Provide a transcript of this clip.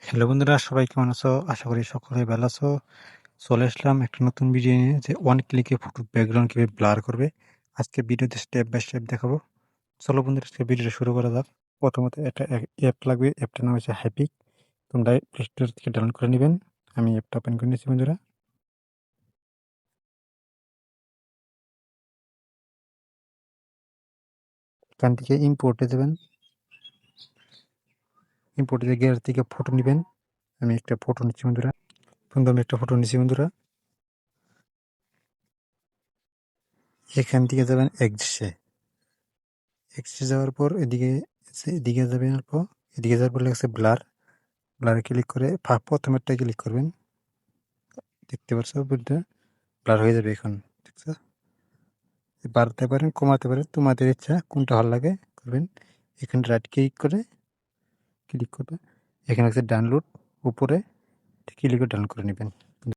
Hello বন্ধুরা, সবাই কেমন আছো? আশা করি সকলে ভালো আছো। চলে আসলাম একটা নতুন ভিডিও নিয়ে, যে ওয়ান ক্লিকে ফটোর ব্যাকগ্রাউন্ড কিভাবে ব্লার করবে। আজকে ভিডিওতে স্টেপ বাই স্টেপ দেখাবো। চলো বন্ধুরা, আজকে ভিডিওটা শুরু করা যাক। প্রথমত একটা অ্যাপ লাগবে, অ্যাপটার নাম হচ্ছে হ্যাপিক। তোমরা প্লে স্টোর থেকে ডাউনলোড করে নেবেন। আমি অ্যাপটা ওপেন করে নিয়েছি বন্ধুরা। এখান থেকে ইম্পোর্টে দেবেন। ইম্পোর্টে গ্যালারি থেকে ফটো নেবেন। আমি একটা ফটো নিচ্ছি বন্ধুরা। আমি একটা ফটো নিচ্ছি বন্ধুরা। এখান থেকে যাবেন এক্সিসে। এক্সিসে যাওয়ার পর এদিকে যাবেন অল্প। এদিকে যাওয়ার পর লেগেছে ব্লার। ব্লারে ক্লিক করে প্রথমেরটায় ক্লিক করবেন। দেখতে পাচ্ছ বুটটা ব্লার হয়ে যাবে এখন। দেখছো? বাড়তে পারেন, কমাতে পারেন, তোমাদের ইচ্ছা কোনটা ভালো লাগে করবেন। এখানে রাইট ক্লিক করবে। এখানে আছে ডাউনলোড, উপরে ক্লিক করে ডাউনলোড করে নেবেন।